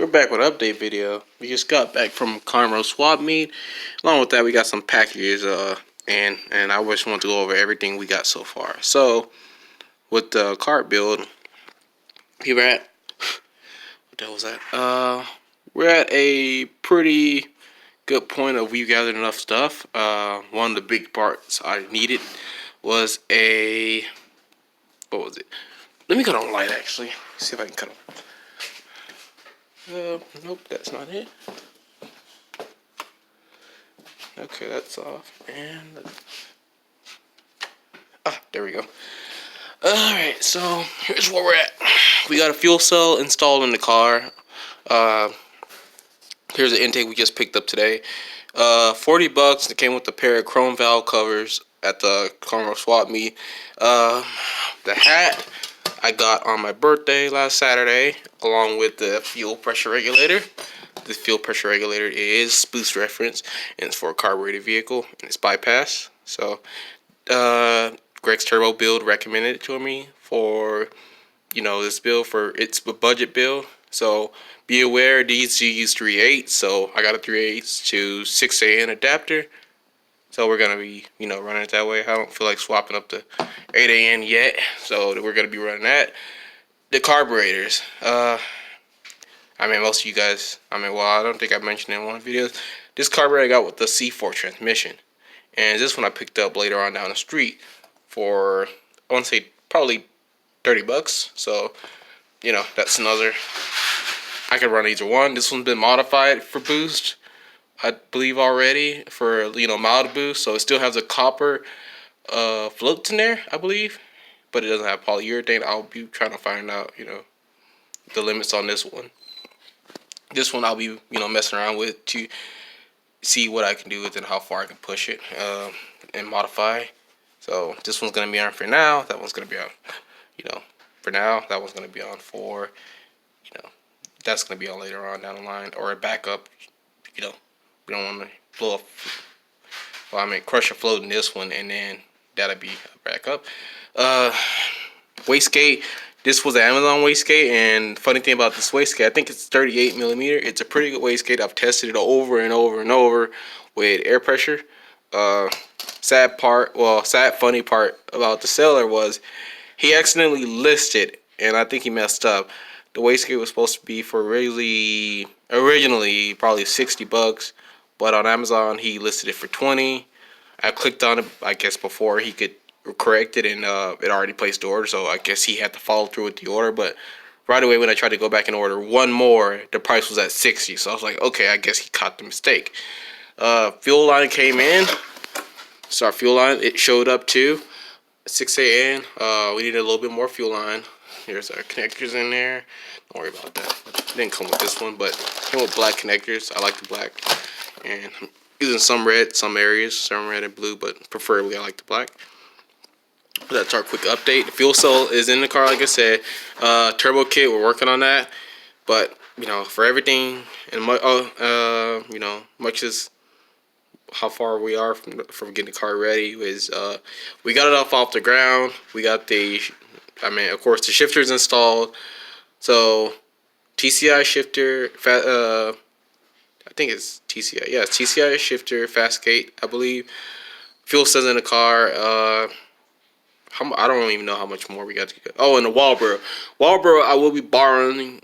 We're back with an update video. We just got back from Carmel swap meet. Along with that, we got some packages. And I just want to go over everything we got so far. So with the cart build, we were at what the hell was that? We're at a pretty good point of we gathered enough stuff. One of the big parts I needed was a what was it? Let me cut on light actually. See if I can cut on. Nope, that's not it. Okay, that's off. And there we go. Alright, so here's where we're at. We got a fuel cell installed in the car. Here's the intake we just picked up today. $40. It came with a pair of chrome valve covers at the Carmel swap meet. The hat I got on my birthday last Saturday, along with the fuel pressure regulator. The fuel pressure regulator is boost reference, and it's for a carbureted vehicle, and it's bypass. So, Greg's Turbo build recommended it to me for, this build for it's a budget build. So be aware these use 3/8, so I got a 3/8 to 6AN adapter. So we're gonna be, running it that way. I don't feel like swapping up to 8AN yet, so we're gonna be running that. The carburetors. Most of you guys. I don't think I mentioned it in one of the videos. This carburetor I got with the C4 transmission, and this one I picked up later on down the street for I want to say probably $30. So, that's another. I could run either one. This one's been modified for boost, I believe already, for mild boost, so it still has a copper floats in there, I believe, but it doesn't have polyurethane. I'll be trying to find out the limits on this one. This one I'll be messing around with to see what I can do with it and how far I can push it and modify. So this one's gonna be on for now. That one's gonna be on for now. That one's gonna be on for that's gonna be on later on down the line, or a backup. We don't want to blow up. Crush a float in this one, and then that'll be a backup. Wastegate. This was an Amazon wastegate, and funny thing about this wastegate, I think it's 38 millimeter. It's a pretty good wastegate. I've tested it over and over and over with air pressure. Sad funny part about the seller was he accidentally listed, and I think he messed up. The wastegate was supposed to be for originally probably $60, but on Amazon he listed it for $20. I clicked on it, I guess, before he could correct it, and it already placed the order, so I guess he had to follow through with the order. But right away when I tried to go back and order one more, the price was at $60, so I was like, okay, I guess he caught the mistake. Fuel line came in. So our fuel line, it showed up too, 6AN. We needed a little bit more fuel line. Here's our connectors in there. Don't worry about that. It didn't come with this one, but it came with black connectors. I like the black. And I'm using some red, some areas, some red and blue, but preferably I like the black. That's our quick update. The fuel cell is in the car, like I said. Turbo kit, we're working on that. But, for everything, and much as how far we are from getting the car ready is we got it off the ground. We got of course the shifter's installed. So TCI shifter, I think it's TCI. Yeah, it's TCI shifter, fast gate, I believe. Fuel cells in the car. I don't even know how much more we got to get. Oh, and the Walbro. I will be borrowing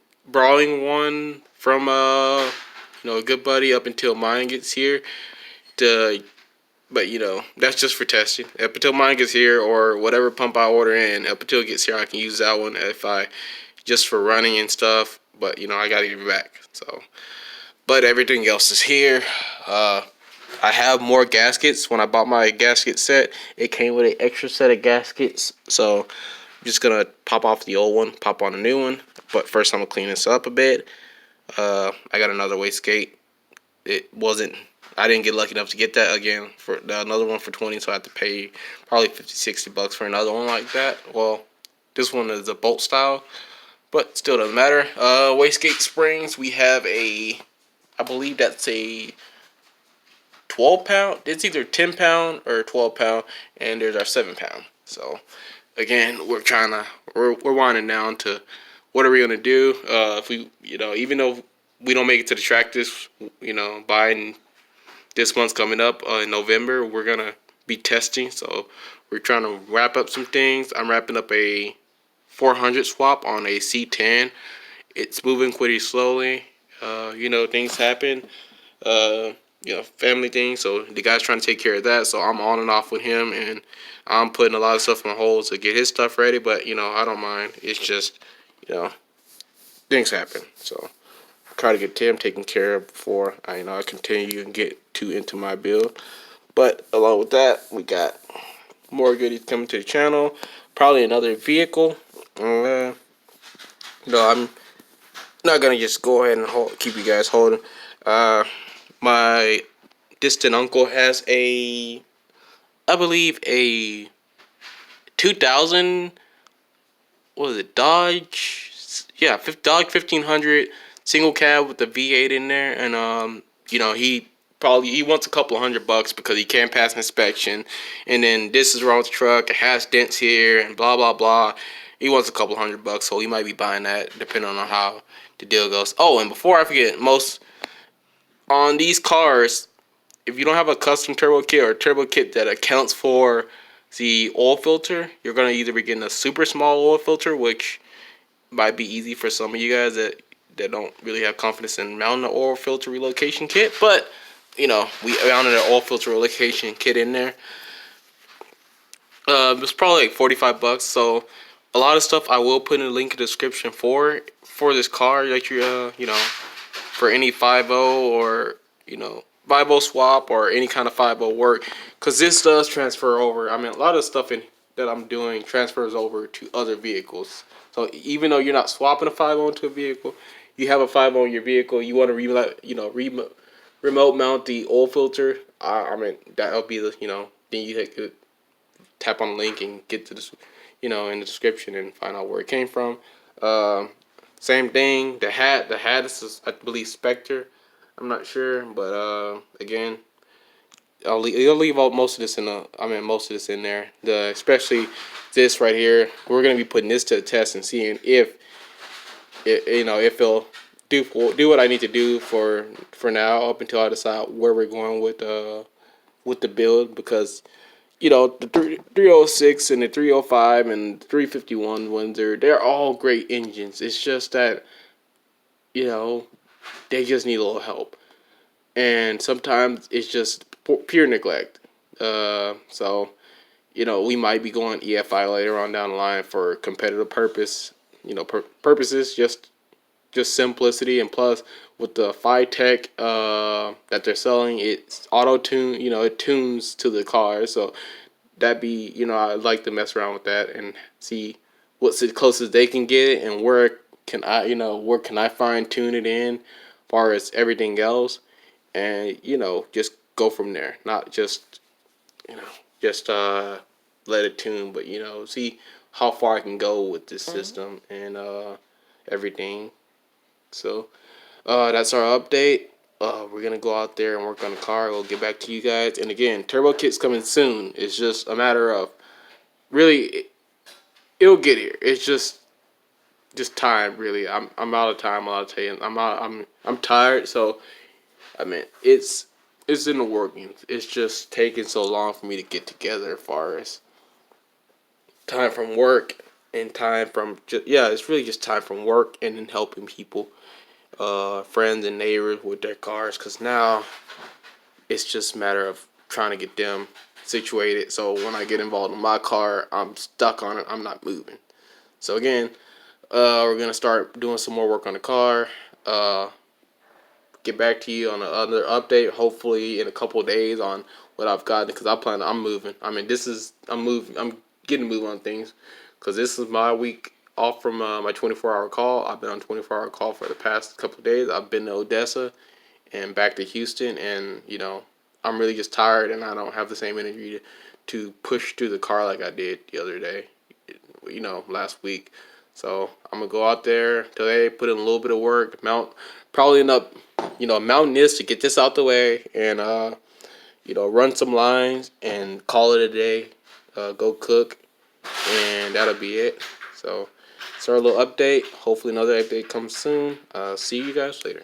one from a good buddy up until mine gets here. But that's just for testing. Up until mine gets here, or whatever pump I order in, up until it gets here, I can use that one just for running and stuff. But I gotta give it back. So, but everything else is here. I have more gaskets. When I bought my gasket set, it came with an extra set of gaskets. So I'm just gonna pop off the old one, pop on a new one. But first, I'm gonna clean this up a bit. I got another wastegate. I didn't get lucky enough to get that again for another one for $20, so I have to pay probably $50-$60 for another one like that. Well, this one is a bolt style, but still doesn't matter. Wastegate springs, we have I believe that's a 12-pound. It's either 10-pound or 12-pound, and there's our 7-pound. So again, we're winding down to what are we gonna do? If we, even though we don't make it to the track this, by this month's coming up in November, we're gonna be testing. So we're trying to wrap up some things. I'm wrapping up a 400 swap on a C10. It's moving pretty slowly. Things happen. Family things. So the guy's trying to take care of that. So I'm on and off with him, and I'm putting a lot of stuff on hold to get his stuff ready. But I don't mind. It's just, things happen. So try to get Tim taken care of before I continue and get too into my build. But along with that, we got more goodies coming to the channel. Probably another vehicle. I'm not gonna just go ahead and keep you guys holding. My distant uncle has I believe a 2000. What was it? Dodge? Yeah, Dodge 1500 single cab with the V8 in there, and he wants a couple of $100 because he can't pass an inspection, and then this is wrong with the truck. It has dents here and blah blah blah. He wants a couple of $100, so he might be buying that depending on how the deal goes. Oh, and before I forget, most on these cars, if you don't have a custom turbo kit or a turbo kit that accounts for the oil filter, you're gonna either be getting a super small oil filter, which might be easy for some of you guys that don't really have confidence in mounting an oil filter relocation kit. But we mounted an oil filter relocation kit in there. It was probably like $45. So a lot of stuff I will put in the link in the description for this car that for any 5.0 or 5.0 swap or any kind of 5.0 work, because this does transfer over. I mean, a lot of stuff that I'm doing transfers over to other vehicles. So even though you're not swapping a 5.0 into a vehicle, you have a 5.0 in your vehicle, you want to remote mount the oil filter. I mean, that'll be then you tap on the link and get to this, in the description and find out where it came from. Same thing. The hat is, I believe, Spectre. I'm not sure, but again, I'll leave out most of this in there. Especially this right here. We're gonna be putting this to the test and seeing if if it'll do what I need to do for now up until I decide where we're going with the build, because the 306 and the 305 and 351 Windsor, they're all great engines. It's just that they just need a little help, and sometimes it's just pure neglect. So we might be going EFI later on down the line for competitive purposes, just simplicity, and plus with the tech that they're selling, it's auto tune. It tunes to the car, so I'd like to mess around with that and see what's the closest they can get, and where can I fine tune it in, as far as everything else, and just go from there. Not just let it tune, but see how far I can go with this system and everything. So that's our update. We're gonna go out there and work on the car. We'll get back to you guys. And again, turbo kit's coming soon. It's just a matter of really, it'll get here. It's just time, really. I'm out of time. I'll tell you. I'm tired. So I mean, it's in the workings. It's just taking so long for me to get together, as far as time from work and time from it's really just time from work and then helping people, friends and neighbors with their cars, because now it's just a matter of trying to get them situated, so when I get involved in my car, I'm stuck on it. I'm not moving. So again, we're gonna start doing some more work on the car. Get back to you on another update, hopefully in a couple of days, on what I've gotten, because I'm moving. I mean, I'm moving. I'm getting to move on things, because this is my week off from my 24-hour call. I've been on 24-hour call for the past couple of days. I've been to Odessa and back to Houston, and I'm really just tired, and I don't have the same energy to push through the car like I did the other day, last week. So I'm gonna go out there today, put in a little bit of work, probably end up mounting this to get this out the way, and run some lines and call it a day. Go cook, and that'll be it. So it's our little update. Hopefully another update comes soon. See you guys later.